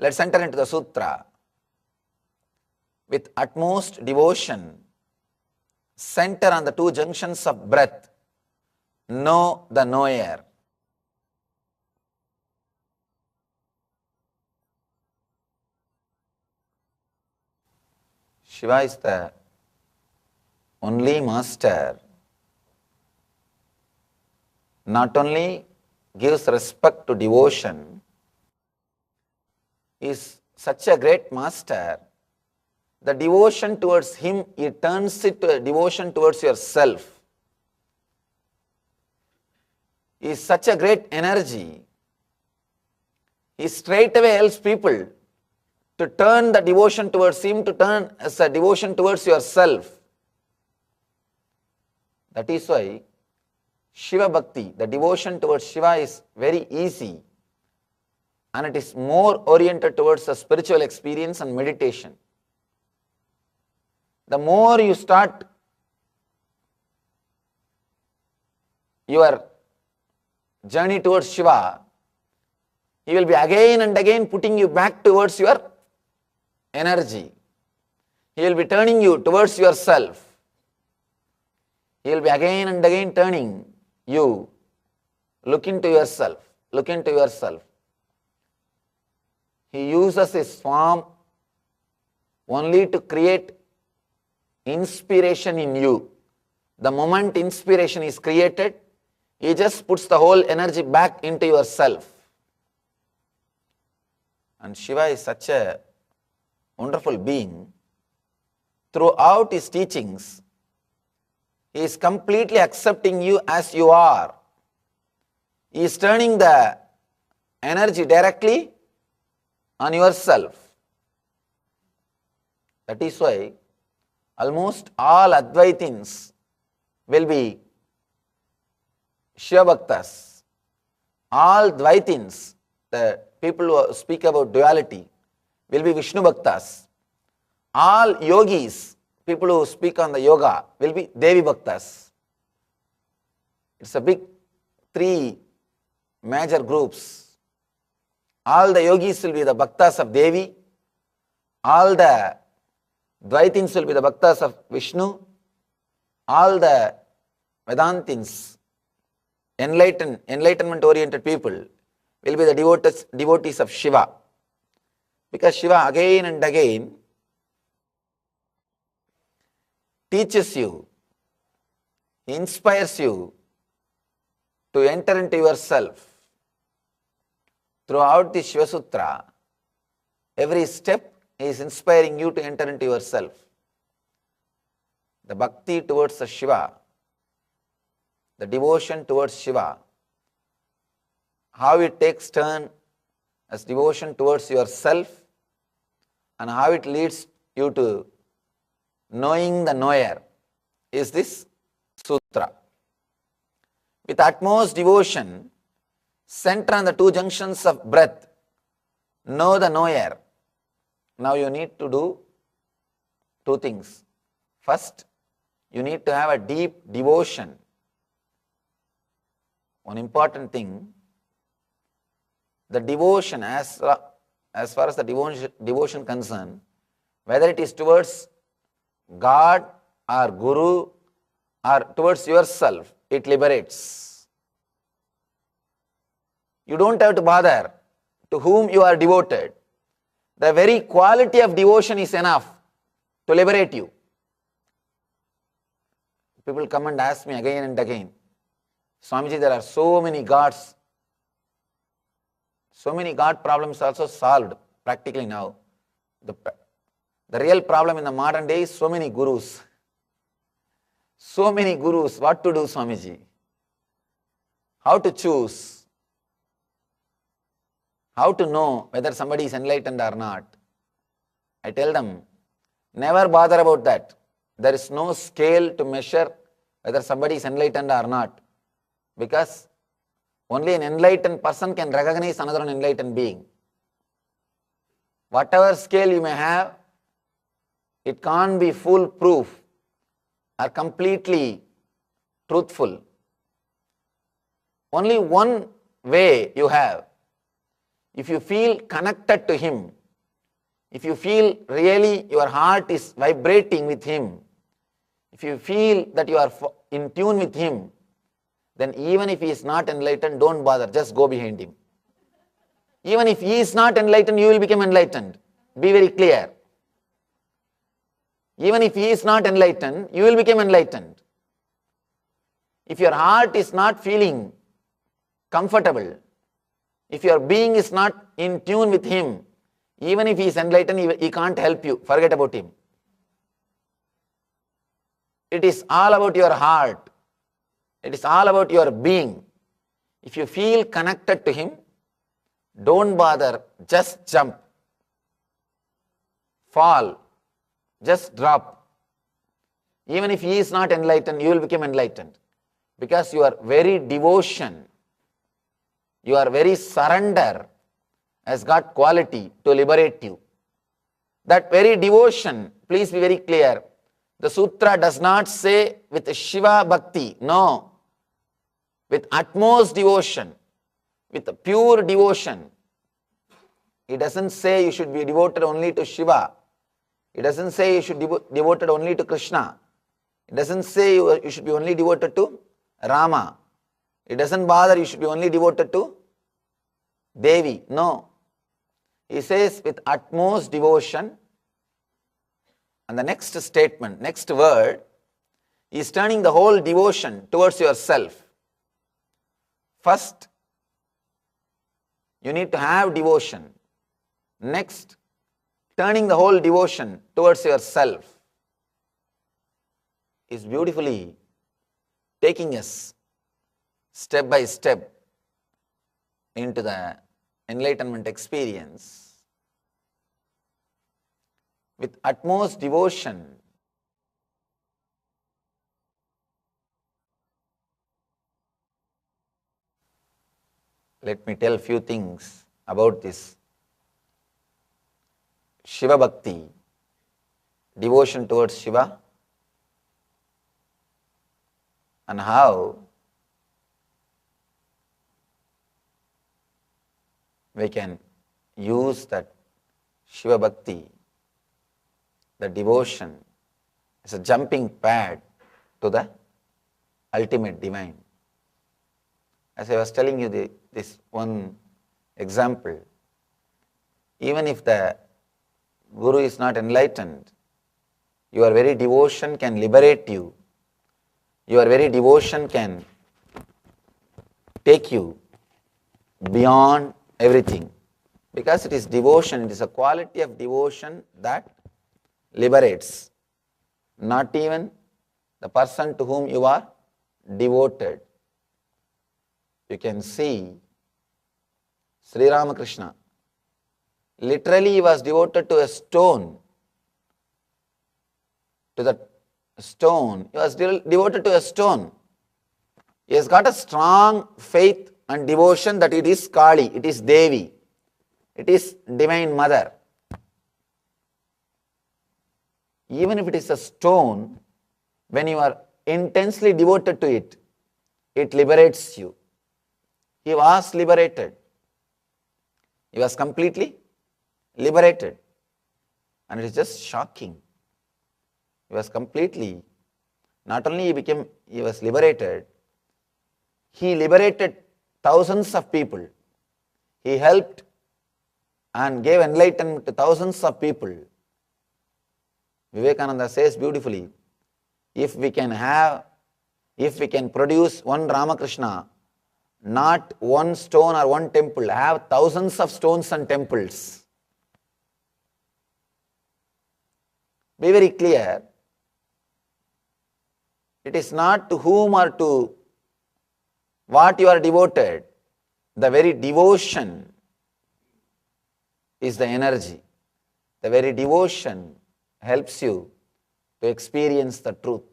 Let's enter into the sutra. With utmost devotion, center on the two junctions of breath. Know the knower. Shiva is the only master. Not only gives respect to devotion, is such a great master. The devotion towards him, he turns it to a devotion towards yourself. He is such a great energy. He straightaway helps people to turn the devotion towards him, to turn as a devotion towards yourself. That is why Shiva Bhakti, the devotion towards Shiva, is very easy, and it is more oriented towards the spiritual experience and meditation. The more you start your journey towards Shiva, he will be again and again putting you back towards your energy. He will be turning you towards yourself. He will be again and again turning you. Look into yourself. Look into yourself. He uses his form only to create inspiration in you. The moment inspiration is created, he just puts the whole energy back into yourself. And Shiva is such a wonderful being. Throughout his teachings, he is completely accepting you as you are. He is turning the energy directly on yourself. That is why almost all Advaitins will be Shiva Bhaktas. All Dvaitins, the people who speak about duality, will be Vishnu Bhaktas. All Yogis, people who speak on the yoga, will be Devi Bhaktas. It's a big three major groups. All the Yogis will be the Bhaktas of Devi. All the Dvaitins will be the Bhaktas of Vishnu. All the Vedantins, enlightenment-oriented people, will be the devotees of Shiva. Because Shiva again and again teaches you, inspires you to enter into yourself. Throughout the Shiva Sutra, every step is inspiring you to enter into yourself. The bhakti towards the Shiva, the devotion towards Shiva, how it takes turn as devotion towards yourself, and how it leads you to knowing the knower, is this sutra. With utmost devotion, center on the two junctions of breath. Know the knower. Now you need to do two things. First, you need to have a deep devotion. One important thing, the devotion, as far as the devotion concerned, whether it is towards God or Guru or towards yourself, it liberates. You don't have to bother to whom you are devoted. The very quality of devotion is enough to liberate you. People come and ask me again and again, Swamiji, there are so many gods. So many God problems also solved practically now. The real problem in the modern day is so many gurus. So many gurus. What to do, Swamiji? How to choose? How to know whether somebody is enlightened or not? I tell them, never bother about that. There is no scale to measure whether somebody is enlightened or not. Because only an enlightened person can recognize another unenlightened being. Whatever scale you may have, it can't be foolproof or completely truthful. Only one way you have. if you feel connected to Him, if you feel really your heart is vibrating with Him, if you feel that you are in tune with Him, then even if He is not enlightened, don't bother, just go behind Him. Even if He is not enlightened, you will become enlightened. Be very clear. Even if He is not enlightened, you will become enlightened. If your heart is not feeling comfortable, if your being is not in tune with Him, even if He is enlightened, He can't help you. Forget about Him. It is all about your heart. It is all about your being. If you feel connected to Him, don't bother, just jump, fall, just drop. Even if He is not enlightened, you will become enlightened. Because your very devotion, your very surrender has got quality to liberate you. That very devotion, please be very clear, the sutra does not say with Shiva Bhakti, no. With utmost devotion, with pure devotion. It doesn't say you should be devoted only to Shiva. It doesn't say you should be devoted only to Krishna. It doesn't say you should be only devoted to Rama. It doesn't bother you should be only devoted to Devi. No. He says with utmost devotion. And the next statement, next word, he is turning the whole devotion towards yourself. First, you need to have devotion. Next, turning the whole devotion towards yourself is beautifully taking us step by step into the enlightenment experience. With utmost devotion, let me tell a few things about this Shiva Bhakti, devotion towards Shiva, and how we can use that Shiva Bhakti, the devotion, as a jumping pad to the ultimate divine. As I was telling you this one example, even if the Guru is not enlightened, your very devotion can liberate you. Your very devotion can take you beyond everything. Because it is devotion, it is a quality of devotion that liberates. Not even the person to whom you are devoted. You can see Sri Ramakrishna. Literally he was devoted to a stone. To the stone. He was devoted to a stone. He has got a strong faith and devotion that it is Kali, it is Devi, it is Divine Mother. Even if it is a stone, when you are intensely devoted to it, it liberates you. He was liberated. He was completely liberated. And it is just shocking. He was completely, not only he was liberated, he liberated thousands of people. He helped and gave enlightenment to thousands of people. Vivekananda says beautifully, if we can produce one Ramakrishna, not one stone or one temple, have thousands of stones and temples. Be very clear. It is not to whom or to what you are devoted. The very devotion is the energy. The very devotion helps you to experience the truth.